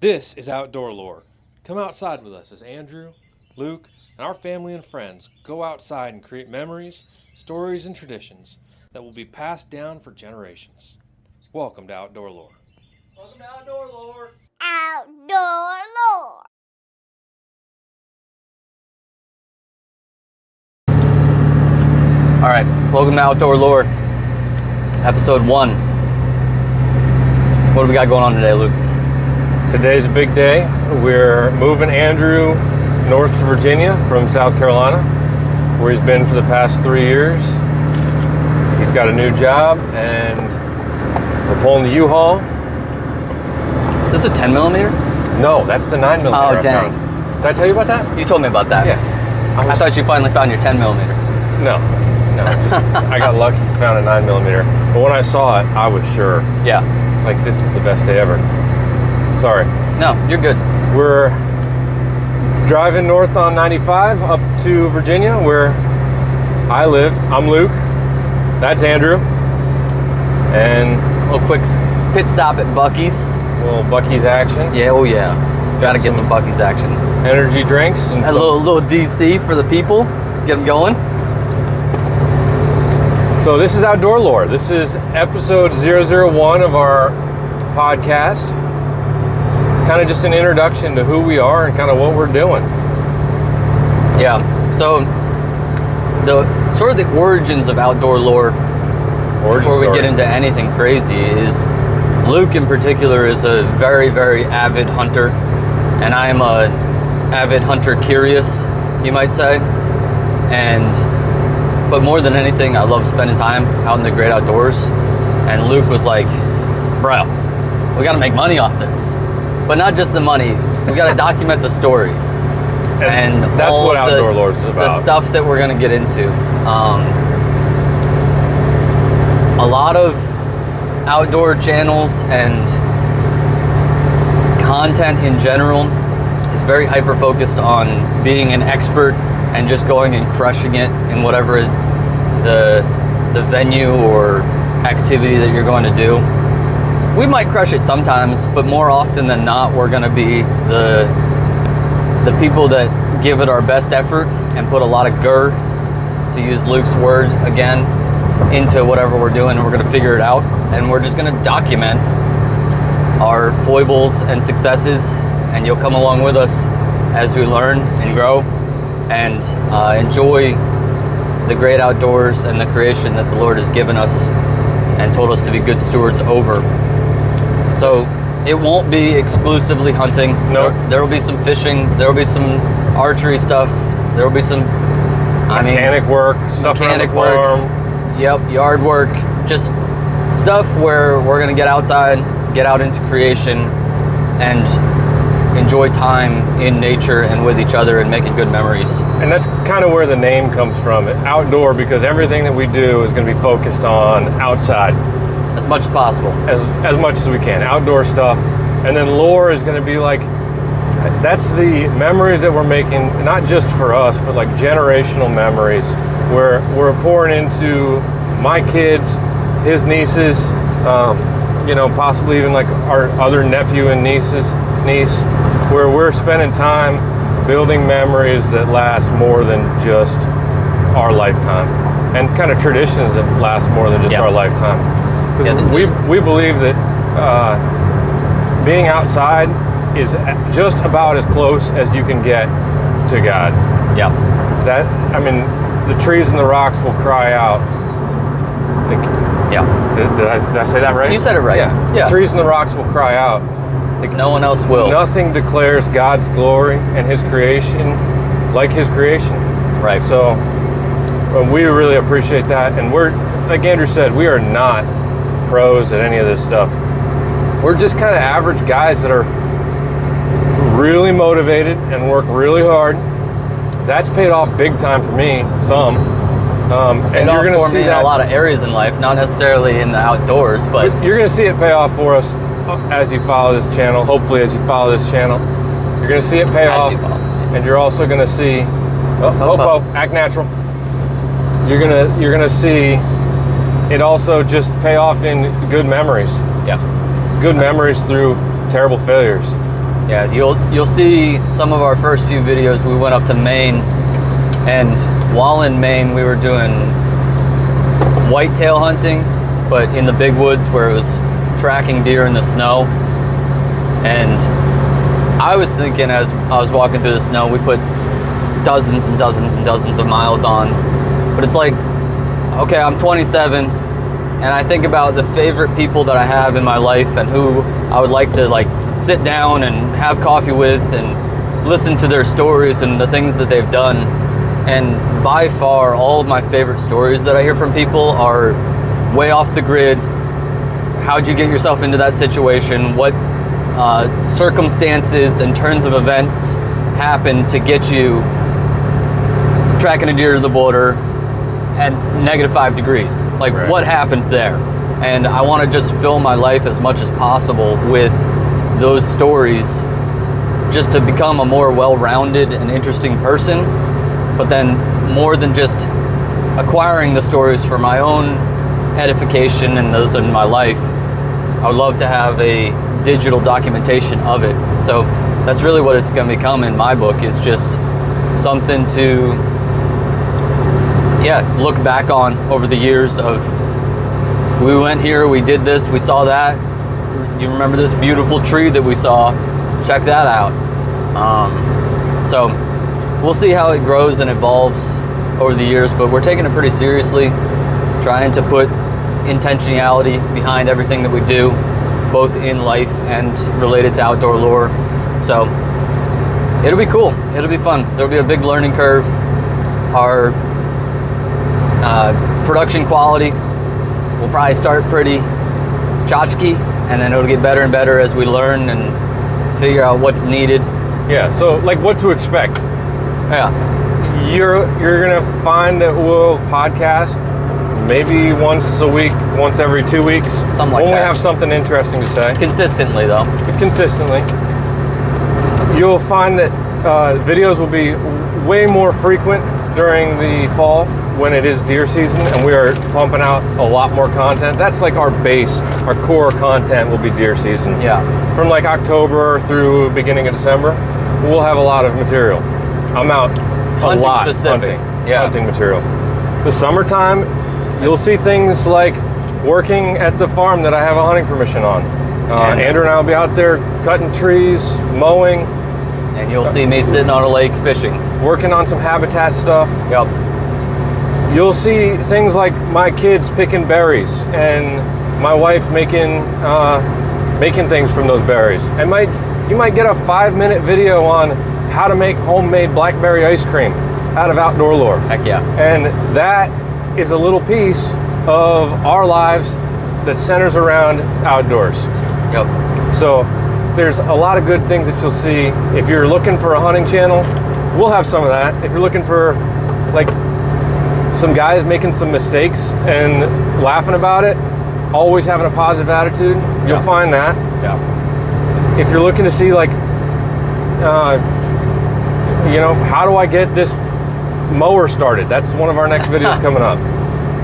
This is Outdoor Lore. Come outside with us as Andrew, Luke, and our family and friends go outside and create memories, stories, and traditions that will be passed down for generations. Welcome to Outdoor Lore. Welcome to Outdoor Lore. Outdoor Lore. All right, welcome to Outdoor Lore, episode 1. What do we got going on today, Luke? Today's a big day. We're moving Andrew north to Virginia from South Carolina, where he's been for the past 3 years. He's got a new job, and we're pulling the U-Haul. Is this a 10 millimeter? No, that's the 9 millimeter. Oh, dang. Did I tell you about that? You told me about that. Yeah. I thought you finally found your 10 millimeter. No, just, I got lucky, found a 9 millimeter. But when I saw it, I was sure. Yeah. It's like, this is the best day ever. Sorry. No, you're good. We're driving north on 95 up to Virginia, where I live. I'm Luke. That's Andrew. And A little quick pit stop at Buc-ee's. a little Buc-ee's action. Yeah, oh yeah. Gotta get some some Buc-ee's action. Energy drinks. And A little DC for the people. Get them going. So this is Outdoor Lore. This is episode 001 of our podcast. Kind of just an introduction to who we are and kind of what we're doing. Yeah. So the sort of the origins of Outdoor Lore, before we get into anything crazy, is Luke in particular is a very, very avid hunter, and I am a avid hunter curious, you might say. But more than anything, I love spending time out in the great outdoors. And Luke was like, bro, we gotta make money off this. But not just the money, we gotta document the stories. And that's all what of Outdoor Lore is about. The stuff that we're gonna get into. A lot of outdoor channels and content in general is very hyper-focused on being an expert and just going and crushing it in whatever the venue or activity that you're going to do. We might crush it sometimes, but more often than not, we're going to be the people that give it our best effort and put a lot of gur, to use Luke's word again, into whatever we're doing, and we're going to figure it out, and we're just going to document our foibles and successes, and you'll come along with us as we learn and grow and enjoy the great outdoors and the creation that the Lord has given us and told us to be good stewards over. So it won't be exclusively hunting. Nope. There will be some fishing. There will be some archery stuff. There will be some mechanic work, stuff around the farm. Yep, yard work. Just stuff where we're going to get outside, get out into creation, and enjoy time in nature and with each other and making good memories. And that's kind of where the name comes from, outdoor, because everything that we do is going to be focused on outside. As much as possible. As much as we can. Outdoor stuff. And then lore is going to be like, that's the memories that we're making, not just for us, but like generational memories, where we're pouring into my kids, his nieces, possibly even like our other nephew and niece, where we're spending time building memories that last more than just our lifetime, and kind of traditions that last more than just our lifetime. Because we believe that being outside is just about as close as you can get to God. Yeah. The trees and the rocks will cry out. Did I say that right? You said it right. Yeah. The trees and the rocks will cry out. No one else will. Nothing declares God's glory and His creation like His creation. Right. So we really appreciate that. And we're, like Andrew said, we are not pros at any of this stuff. We're just kind of average guys that are really motivated and work really hard. That's paid off big time for me, some. And you're going to see that in a lot of areas in life, not necessarily in the outdoors, but you're going to see it pay off for us as you follow this channel. Hopefully, as you follow this channel, you're going to see it pay off, and you're also going to see act natural. You're gonna see it also just pay off in good memories. Yeah. Good memories through terrible failures. Yeah, you'll see some of our first few videos. We went up to Maine, and while in Maine, we were doing whitetail hunting, but in the big woods where it was tracking deer in the snow. And I was thinking, as I was walking through the snow, we put dozens and dozens and dozens of miles on, but it's like, okay, I'm 27, and I think about the favorite people that I have in my life and who I would like to like sit down and have coffee with and listen to their stories and the things that they've done. And by far, all of my favorite stories that I hear from people are way off the grid. How'd you get yourself into that situation? What circumstances and turns of events happened to get you tracking a deer to the border at -5 degrees? Like, Right. What happened there? And I want to just fill my life as much as possible with those stories, just to become a more well-rounded and interesting person. But then, more than just acquiring the stories for my own edification and those in my life, I would love to have a digital documentation of it. So that's really what it's going to become in my book, is just something to look back on over the years of, we went here, we did this, we saw that. You remember this beautiful tree that we saw? Check that out. So we'll see how it grows and evolves over the years, but we're taking it pretty seriously, trying to put intentionality behind everything that we do, both in life and related to outdoor lore. So it'll be cool. It'll be fun. There'll be a big learning curve. Our production quality will probably start pretty tchotchke, and then it'll get better and better as we learn and figure out what's needed. Yeah, so like what to expect. Yeah. You're gonna find that we'll podcast maybe once a week, once every 2 weeks. Something like when that. we have something interesting to say. Consistently, though. Consistently. You'll find that videos will be way more frequent during the fall when it is deer season, and we are pumping out a lot more content. That's like our base, our core content will be deer season. Yeah. From like October through beginning of December, we'll have a lot of material. I'm out a Hunting lot specific. hunting material. The summertime, you'll see things like working at the farm that I have a hunting permission on. Andrew and I will be out there cutting trees, mowing, And you'll see me sitting on a lake fishing. working on some habitat stuff. Yep. You'll see things like my kids picking berries and my wife making things from those berries. You might get a 5-minute video on how to make homemade blackberry ice cream out of outdoor lore. Heck yeah. And that is a little piece of our lives that centers around outdoors. Yep. So there's a lot of good things that you'll see. If you're looking for a hunting channel, we'll have some of that. If you're looking for like some guys making some mistakes and laughing about it, always having a positive attitude, you'll find that. Yeah. If you're looking to see like, how do I get this mower started? That's one of our next videos coming up.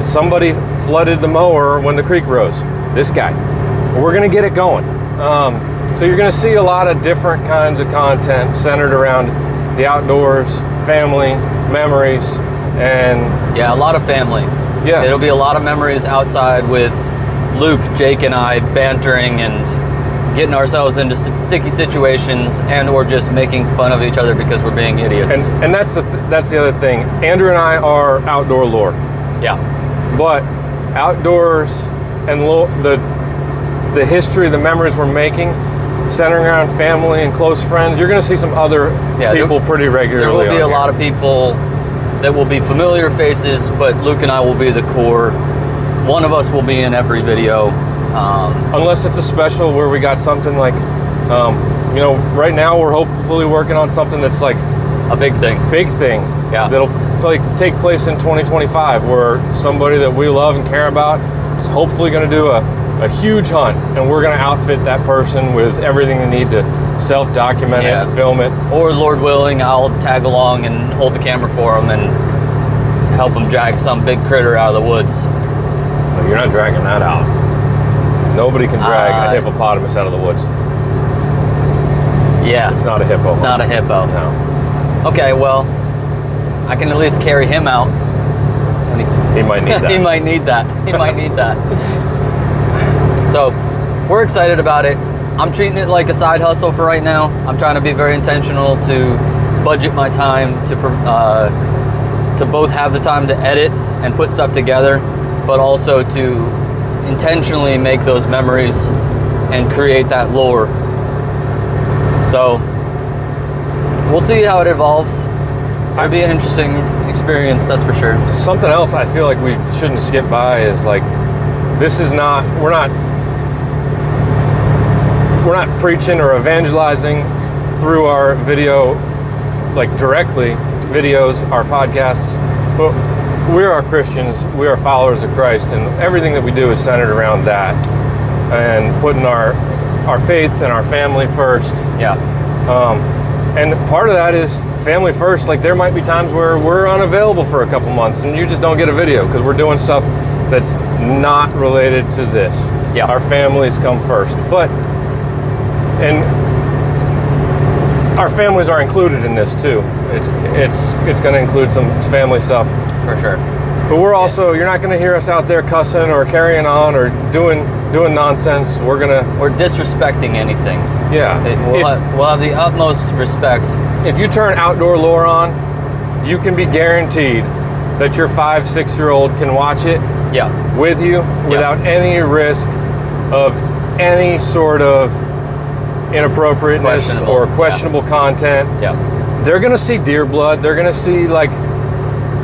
Somebody flooded the mower when the creek rose. This guy. We're gonna get it going. So you're gonna see a lot of different kinds of content centered around the outdoors, family, memories, and Yeah, a lot of family. yeah. It'll be a lot of memories outside with Luke, Jake, and I bantering and getting ourselves into sticky situations, and or just making fun of each other because we're being idiots. And that's the other thing. Andrew and I are outdoor lore, Yeah. but outdoors and the history, the memories we're making, centering around family and close friends. You're going to see some other people pretty regularly. There will be on a lot here. of people that will be familiar faces, but Luke and I will be the core. One of us will be in every video. Unless it's a special where we got something like, right now we're hopefully working on something that's like A big thing. Yeah. That'll take place in 2025, where somebody that we love and care about is hopefully going to do a huge hunt, and we're going to outfit that person with everything they need to self-document it and film it. Or Lord willing, I'll tag along and hold the camera for them and help them drag some big critter out of the woods. No, you're not dragging that out. Nobody can drag a hippopotamus out of the woods. Yeah. It's not a hippo. It's not a hippo. No. Okay, well, I can at least carry him out. He might need that. He might need that. He might need that. So, we're excited about it. I'm treating it like a side hustle for right now. I'm trying to be very intentional to budget my time to both have the time to edit and put stuff together, but also to intentionally make those memories and create that lore. So, we'll see how it evolves. It'll be an interesting experience, that's for sure. Something else I feel like we shouldn't skip by is like, we're not preaching or evangelizing through our video, like directly videos, our podcasts, but we are Christians, we are followers of Christ, and everything that we do is centered around that and putting our faith and our family first. Yeah. And part of that is family first. Like there might be times where we're unavailable for a couple months and you just don't get a video because we're doing stuff that's not related to this. Yeah. Our families come first. And our families are included in this too. It's going to include some family stuff. For sure. But we're also, you're not going to hear us out there cussing or carrying on or doing nonsense. We're disrespecting anything. Yeah. We'll have the utmost respect. If you turn Outdoor Lore on, you can be guaranteed that your 5-6-year-old can watch it with you without any risk of any sort of inappropriateness or questionable content. Yeah. They're going to see deer blood. They're going to see like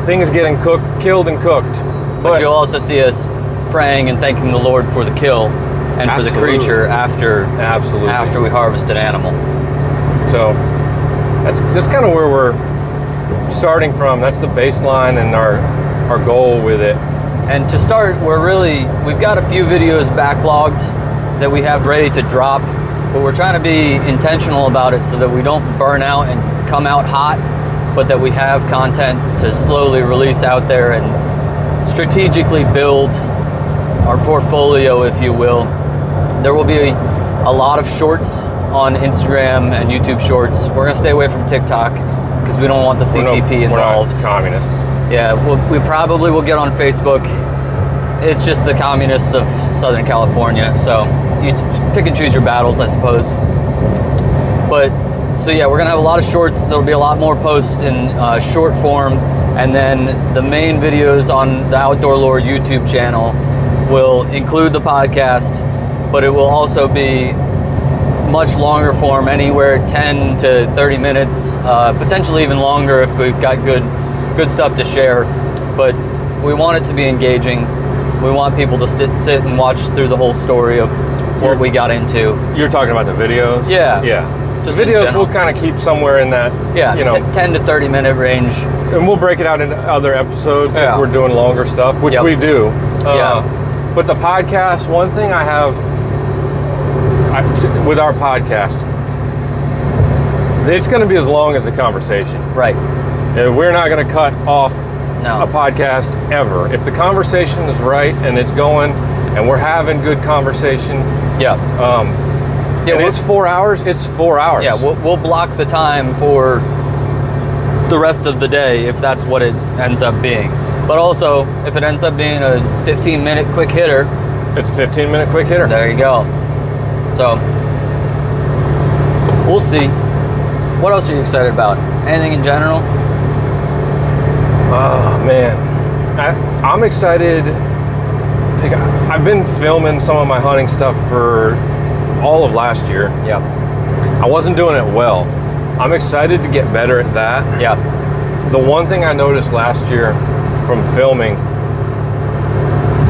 things getting killed and cooked. But you'll also see us praying and thanking the Lord for the kill and for the creature after we harvest an animal. So that's kind of where we're starting from. That's the baseline and our goal with it. And to start, we've got a few videos backlogged that we have ready to drop, but we're trying to be intentional about it so that we don't burn out and come out hot, but that we have content to slowly release out there and strategically build our portfolio, if you will. There will be a lot of shorts on Instagram and YouTube shorts. We're gonna stay away from TikTok because we don't want the CCP involved. We're not communists. Yeah, we probably will get on Facebook. It's just the communists of Southern California, so you pick and choose your battles, I suppose. But so yeah, we're gonna have a lot of shorts. There'll be a lot more posts in short form, and then the main videos on the Outdoor Lore YouTube channel will include the podcast, but it will also be much longer form, anywhere 10 to 30 minutes, potentially even longer if we've got good stuff to share. But we want it to be engaging. We want people to sit and watch through the whole story of what we got into. You're talking about the videos? Yeah. Yeah. Just the videos we'll kind of keep somewhere in that, 10 to 30 minute range. And we'll break it out into other episodes if we're doing longer stuff, which we do. But the podcast, one thing I have with our podcast, it's going to be as long as the conversation. Right. We're not going to cut off No. a podcast ever. If the conversation is right and it's going and we're having good conversation, and it's 4 hours, it's 4 hours. Yeah, we'll block the time for the rest of the day if that's what it ends up being. But also, if it ends up being a 15-minute quick hitter, it's a 15-minute quick hitter. There you go. So, we'll see. What else are you excited about? Anything in general? Oh, man. I'm excited. Like, I've been filming some of my hunting stuff for all of last year. Yeah. I wasn't doing it well. I'm excited to get better at that. Yeah. The one thing I noticed last year from filming,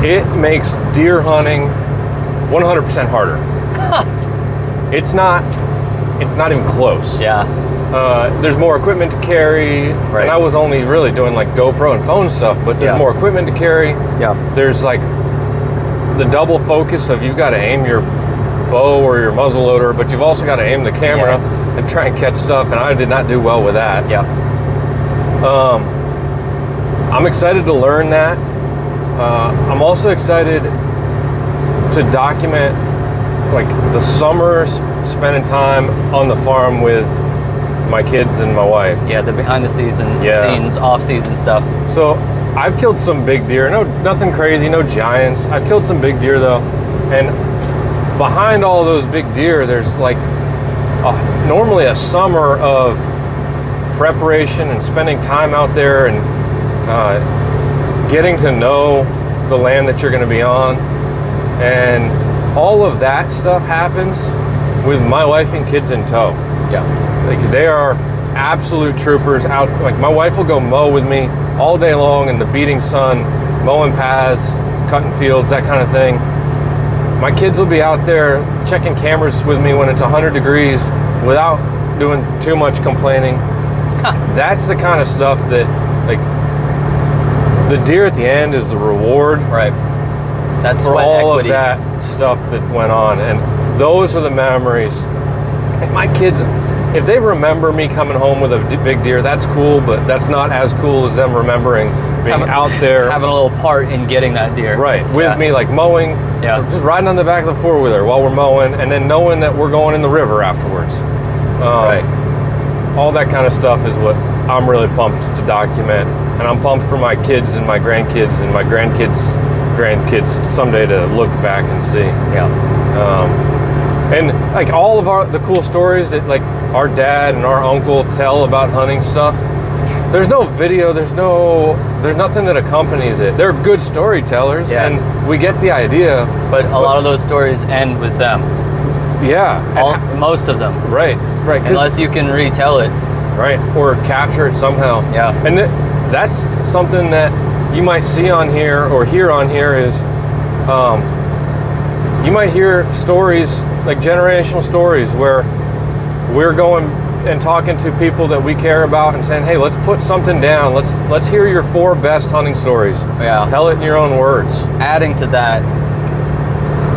it makes deer hunting 100% harder. It's not even close. Yeah. There's more equipment to carry, Right. and I was only really doing like GoPro and phone stuff, but there's more equipment to carry. Yeah. There's like the double focus of you've got to aim your bow or your muzzle loader, but you've also got to aim the camera and try and catch stuff, and I did not do well with that. Yeah. I'm excited to learn that. I'm also excited to document like the summers spending time on the farm with my kids and my wife. Yeah, the behind the scenes, Yeah. scenes, off season stuff. So I've killed some big deer. Nothing crazy, no giants. I've killed some big deer though, and behind all those big deer, there's like normally a summer of preparation and spending time out there and getting to know the land that you're going to be on, and all of that stuff happens with my wife and kids in tow. Yeah. Like, they are absolute troopers out. Like, my wife will go mow with me all day long in the beating sun, mowing paths, cutting fields, that kind of thing. My kids will be out there checking cameras with me when it's 100 degrees without doing too much complaining. That's the kind of stuff that, like, the deer at the end is the reward Right. That's for sweat all equity. of that stuff that went on. And those are the memories. Like, my kids, if they remember me coming home with a big deer, that's cool, but that's not as cool as them remembering being out there. Having a little part in getting that deer. Right, with Yeah. me, like mowing, Yeah. just riding on the back of the four-wheeler while we're mowing, and then knowing that we're going in the river afterwards. Right. All that kind of stuff is what I'm really pumped to document, and I'm pumped for my kids and my grandkids and my grandkids' someday to look back and see. Yeah. And like all of the cool stories that like our dad and our uncle tell about hunting stuff, there's no video, there's nothing that accompanies it. They're good storytellers, Yeah. and we get the idea. But a lot of those stories end with them. Yeah, Most of them. right. 'cause- Unless you can retell it. right, or capture it somehow. Yeah. And that's something that you might see on here or hear on here is, you might hear stories, like generational stories, where we're going and talking to people that we care about and saying, hey, let's put something down. Let's hear your 4 best hunting stories. Yeah. Tell it in your own words. Adding to that,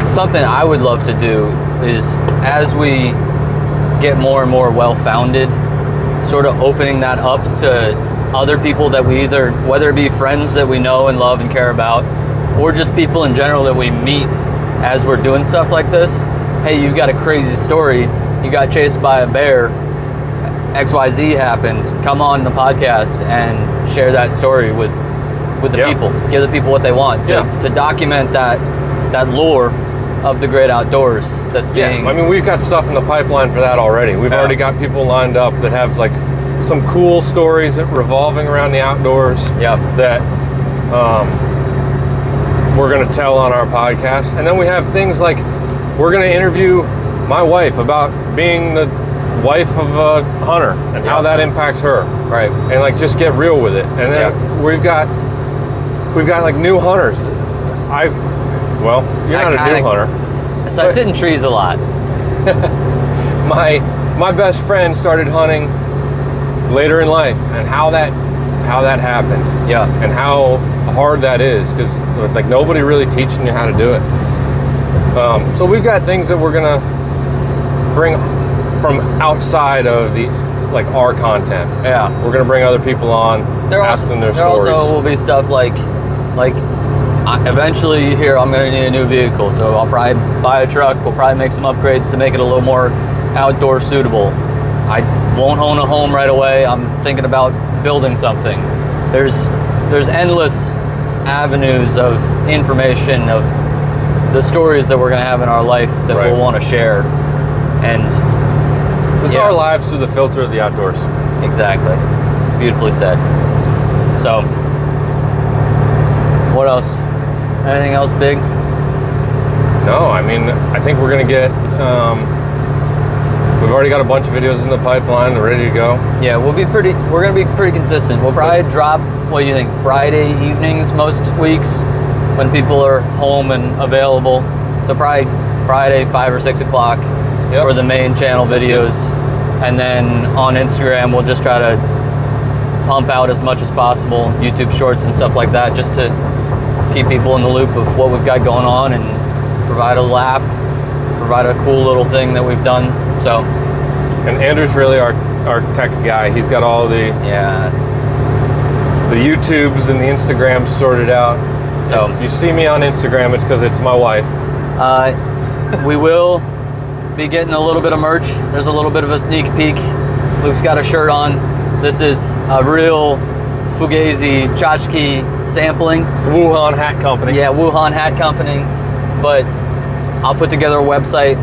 something I would love to do is, as we get more and more well-founded, sort of opening that up to other people that we either, whether it be friends that we know and love and care about, or just people in general that we meet as we're doing stuff like this. Hey, you've got a crazy story. You got chased by a bear. XYZ happened. Come on the podcast and share that story with the Yeah. people. Give the people what they want to document that lore of the great outdoors that's being. Yeah, I mean, we've got stuff in the pipeline for that already. We've Yeah. already got people lined up that have like some cool stories that revolving around the outdoors. Yeah. That we're going to tell on our podcast. And then we have things like we're going to interview my wife about being the wife of a hunter and how that impacts her. Right. And like just get real with it. And then we've got like new hunters. Well, you're not a new hunter. So I sit in trees a lot. My best friend started hunting later in life, and how that happened. Yeah. And how hard that is, because like nobody really teaching you how to do it. So we've got things that we're gonna bring from outside of our content. Yeah. We're gonna bring other people on, ask them their stories. There also will be stuff like eventually here I'm going to need a new vehicle, so I'll probably buy a truck. We'll probably make some upgrades to make it a little more outdoor suitable. I won't own a home right away. I'm thinking about building something. There's endless avenues of information, of the stories that we're going to have in our life that we'll want to share. And it's our lives through the filter of the outdoors. Exactly. Beautifully said. So, what else? Anything else big? No, I mean, I think we're gonna get. We've already got a bunch of videos in the pipeline, ready to go. Yeah, we're gonna be pretty consistent. We'll probably drop, what do you think, Friday evenings most weeks when people are home and available. So probably Friday, 5 or 6 o'clock for the main channel videos. And then on Instagram, we'll just try to pump out as much as possible, YouTube shorts and stuff like that, just to keep people in the loop of what we've got going on and provide a laugh, provide a cool little thing that we've done. So, and Andrew's really our tech guy. He's got all the YouTubes and the Instagrams sorted out. So if you see me on Instagram, it's because it's my wife. We will be getting a little bit of merch. There's a little bit of a sneak peek. Luke's got a shirt on. This is a real Fugazi tchotchke sampling. It's the Wuhan Hat Company. Yeah, Wuhan Hat Company. But I'll put together a website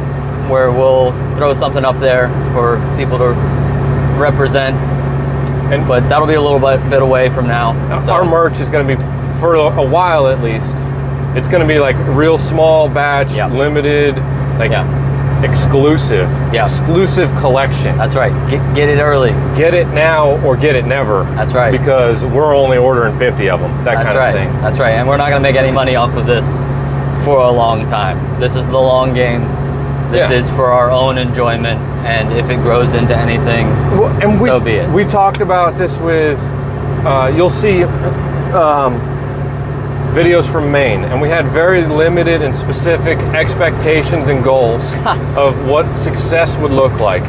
where we'll throw something up there for people to represent. But that'll be a little bit away from now. So Our merch is going to be, for a while at least, it's going to be like real small batch, Yeah. limited, like Yeah. exclusive, Yeah. exclusive collection. That's right. Get it early. Get it now or get it never. That's right. Because we're only ordering 50 of them, that That's kind right. of thing. That's right. And we're not going to make any money off of this for a long time. This is the long game. This Yeah. is for our own enjoyment. And if it grows into anything, Well, and so be it. We talked about this with, you'll see videos from Maine, and we had very limited and specific expectations and goals of what success would look like.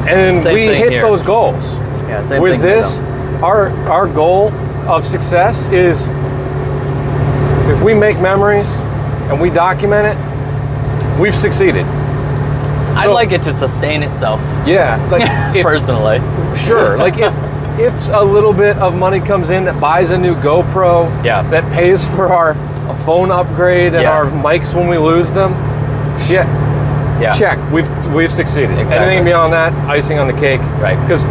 And Same we thing hit here. those goals. Yeah, same With thing here, this, our goal of success is if we make memories and we document it, we've succeeded. I'd So- like it to sustain itself. Yeah, like if, Personally. sure. Like if a little bit of money comes in that buys a new GoPro, Yeah. that pays for our phone upgrade and Yeah. our mics when we lose them, yeah, Yeah. check. We've succeeded. Exactly. Anything beyond that, icing on the cake. Right. Because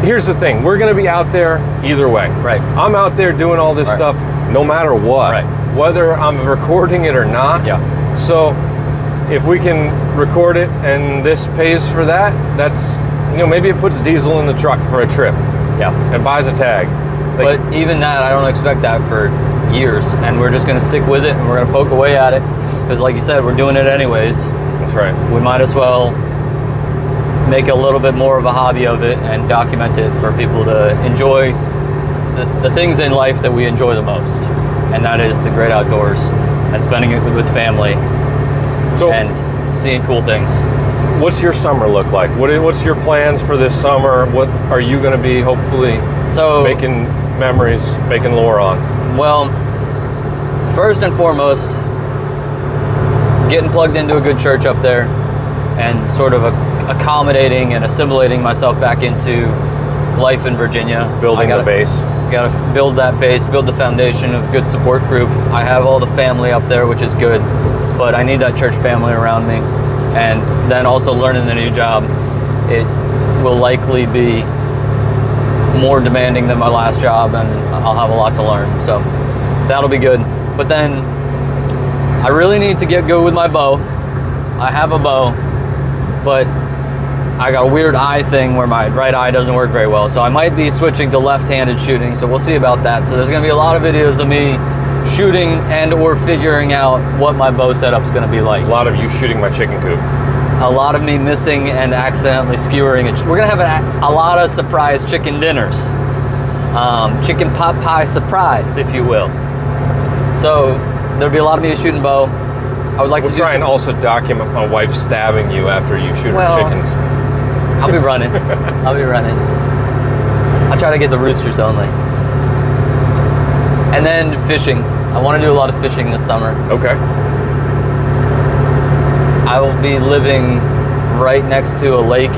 here's the thing: we're going to be out there either way. Right. I'm out there doing all this Right. stuff no matter what, Right. whether I'm recording it or not. Yeah. So if we can record it and this pays for that, that's, maybe it puts diesel in the truck for a trip Yeah. and buys a tag. Like, But even that, I don't expect that for years. And we're just going to stick with it and we're going to poke away at it. Because like you said, we're doing it anyways. that's right. We might as well make a little bit more of a hobby of it and document it for people to enjoy the things in life that we enjoy the most. And that is the great outdoors and spending it with family So and seeing cool things. what's your summer look like? What's your plans for this summer? What are you going to be hopefully So, making memories, making lore on? well, first and foremost, getting plugged into a good church up there and sort of accommodating and assimilating myself back into life in Virginia. Building the base. Got to build that base, build the foundation of a good support group. I have all the family up there, which is good, but I need that church family around me. And then also learning the new job, it will likely be more demanding than my last job, and I'll have a lot to learn. So that'll be good. But then I really need to get good with my bow. I have a bow, but I got a weird eye thing where my right eye doesn't work very well. So I might be switching to left-handed shooting. So we'll see about that. So there's going to be a lot of videos of me shooting and or figuring out what my bow setup's going to be like. A lot of you shooting my chicken coop. A lot of me missing and accidentally skewering it. We're going to have a lot of surprise chicken dinners. Chicken pot pie surprise, if you will. So there'll be a lot of me shooting bow. I would like We'll to do try and some- also document my wife stabbing you after you shoot Well, her chickens. I'll be running. I'll be running. I'll try to get the roosters only. And then fishing. I want to do a lot of fishing this summer. Okay. I will be living right next to a lake,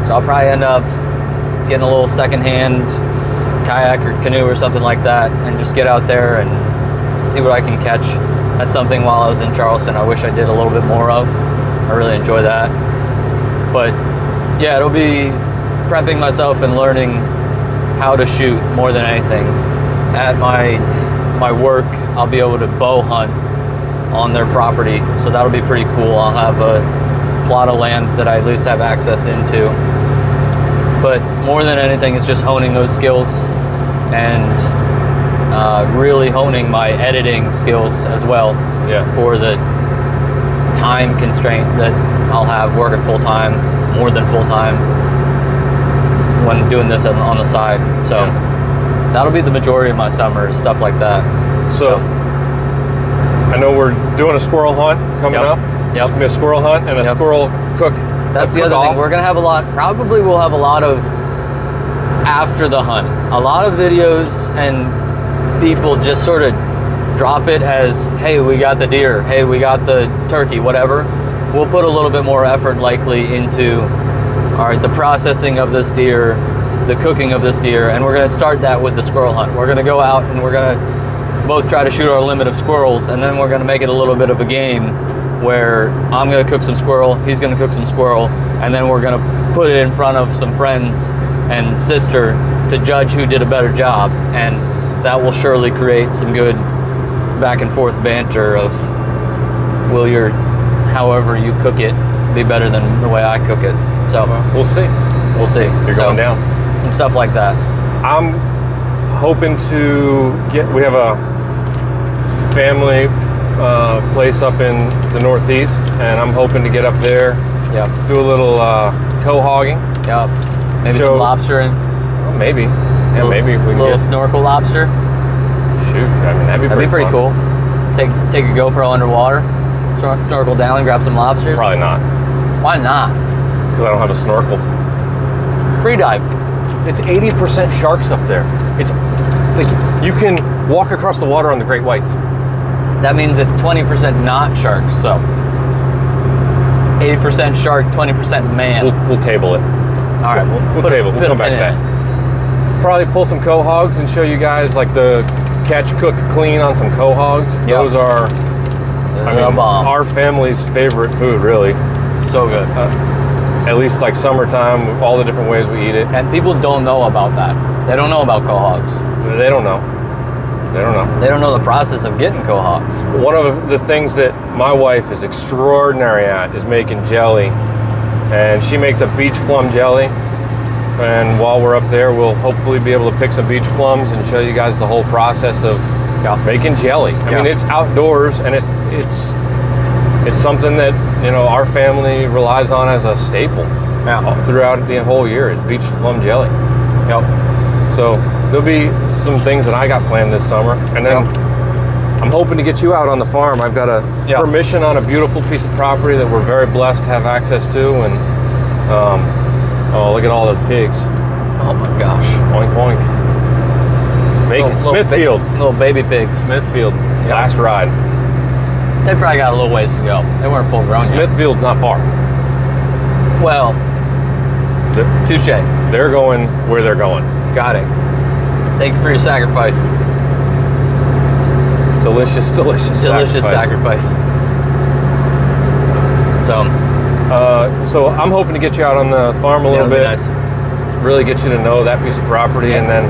so I'll probably end up getting a little secondhand kayak or canoe or something like that and just get out there and see what I can catch. That's something while I was in Charleston I wish I did a little bit more of. I really enjoy that. But yeah, it'll be prepping myself and learning how to shoot more than anything. At my work, I'll be able to bow hunt on their property, so that'll be pretty cool. I'll have a plot of land that I at least have access into. But more than anything, it's just honing those skills and really honing my editing skills as well. Yeah. For the time constraint that I'll have working full time, more than full time, when doing this on the side. So that'll be the majority of my summer, stuff like that. So I know we're doing a squirrel hunt coming Yep. up. Yep. It's gonna be a squirrel hunt and a Yep. squirrel cook. That's a the other cook-off. thing. We're gonna have a lot. Probably we'll have a lot of after the hunt. A lot of videos and people just sort of drop it as, "Hey, we got the deer. Hey, we got the turkey. Whatever." we'll put a little bit more effort likely into, all right, the processing of this deer, the cooking of this deer, and we're going to start that with the squirrel hunt. We're going to go out and we're going to both try to shoot our limit of squirrels, and then we're going to make it a little bit of a game where I'm going to cook some squirrel, he's going to cook some squirrel, and then we're going to put it in front of some friends and sister to judge who did a better job, and that will surely create some good back and forth banter of, will your however you cook it be better than the way I cook it? So We'll see. we'll see. You're going down. Some stuff like that. I'm hoping to we have a family place up in the Northeast, and I'm hoping to get up there, Yep. do a little co-hogging. Yep. Maybe So- some lobster and Well, maybe. Yeah, maybe we a can little get, snorkel lobster. shoot. I mean, that'd be That'd be pretty fun. cool. Take a GoPro underwater, snorkel down, and grab some lobsters. Probably not, Why not? because I don't have a snorkel. Free dive. It's 80% sharks up there. It's like you can walk across the water on the great whites. That means it's 20% not sharks. So 80% shark, 20% man. We'll table it. All right, We'll table. We'll come back to that. Probably pull some quahogs and show you guys like the catch, cook, clean on some quahogs. Yep. Those are, I mean, bomb. our family's favorite food, really. So good. At least like summertime, all the different ways we eat it. And people don't know about that. They don't know about quahogs. They don't know. They don't know. They don't know the process of getting quahogs. One of the things that my wife is extraordinary at is making jelly. And she makes a beach plum jelly. And while we're up there, we'll hopefully be able to pick some beach plums and show you guys the whole process of making jelly. I mean, it's outdoors, and it's something that, you know, our family relies on as a staple throughout the whole year. It's beach plum jelly. Yep. So there'll be some things that I got planned this summer, and then I'm hoping to get you out on the farm. I've got a permission on a beautiful piece of property that we're very blessed to have access to, and oh, look at all those pigs! Oh my gosh. Oink oink. Bacon. Smithfield. Little baby pigs. Smithfield. Last ride. They probably got a little ways to go. They weren't full grown yet. Smithfield's not far. Well, touche. They're going where they're going. Got it. Thank you for your sacrifice. Delicious, delicious, Delicious sacrifice. So I'm hoping to get you out on the farm a little bit. That'd be nice. Really get you to know that piece of property, and then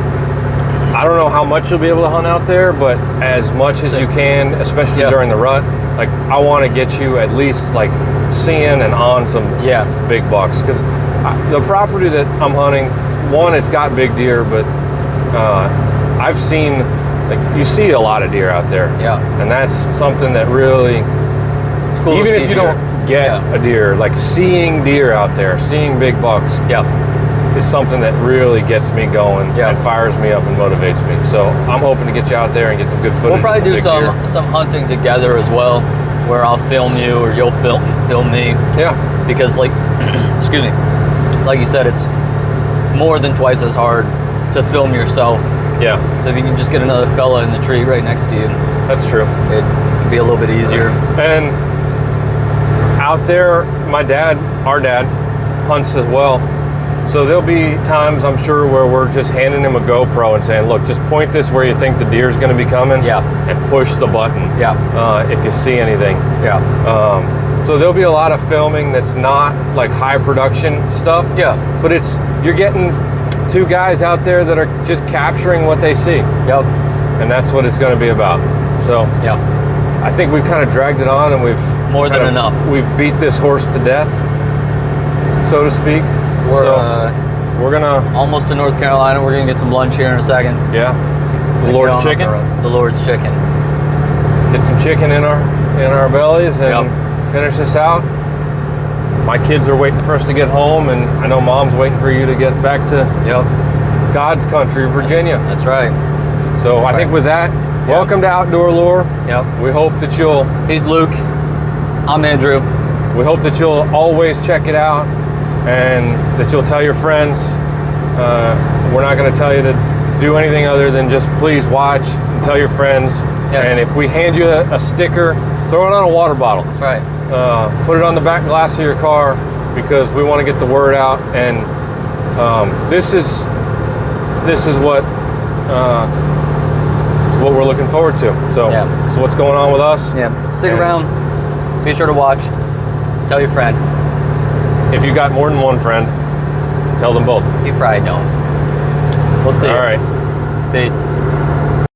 I don't know how much you'll be able to hunt out there, but as much as you can, especially during the rut. Like, I want to get you at least like seeing and on some big bucks, because the property that I'm hunting, one, it's got big deer, but I've seen, like, you see a lot of deer out there. Yeah. And that's something that really, It's cool. even to if see you deer. don't get a deer, like seeing deer out there, seeing big bucks, is something that really gets me going and fires me up and motivates me. So I'm hoping to get you out there and get some good footage. We'll probably do big deer. some hunting together as well, where I'll film you or you'll film me. Yeah. Because like, excuse me, like you said, it's more than twice as hard to film yourself. Yeah. So if you can just get another fella in the tree right next to you, That's true. it can be a little bit easier. And out there, our dad hunts as well. So there'll be times, I'm sure, where we're just handing him a GoPro and saying, look, just point this where you think the deer's going to be coming, and push the button if you see anything. So there'll be a lot of filming that's not like high production stuff. But you're getting two guys out there that are just capturing what they see. And that's what it's going to be about. So I think we've kind of dragged it on, and we've More than enough. We've beat this horse to death, so to speak. We're gonna Almost to North Carolina. We're gonna get some lunch here in a second. the Lord's chicken. The Lord's chicken. Get some chicken in our bellies and finish this out. My kids are waiting for us to get home, and I know Mom's waiting for you to get back to God's country, Virginia. That's right. So I think with that, welcome to Outdoor Lore. We hope that He's Luke. I'm Andrew. We hope that you'll always check it out, and that you'll tell your friends. We're not going to tell you to do anything other than just please watch and tell your friends. And if we hand you a sticker, throw it on a water bottle. That's right. put it on the back glass of your car because we want to get the word out. And this is what we're looking forward to. So, Yeah. so what's going on with us? Yeah. Stick And around. Be sure to watch. Tell your friend. If you got more than one friend, tell them both. You probably don't. We'll see. All right. Peace.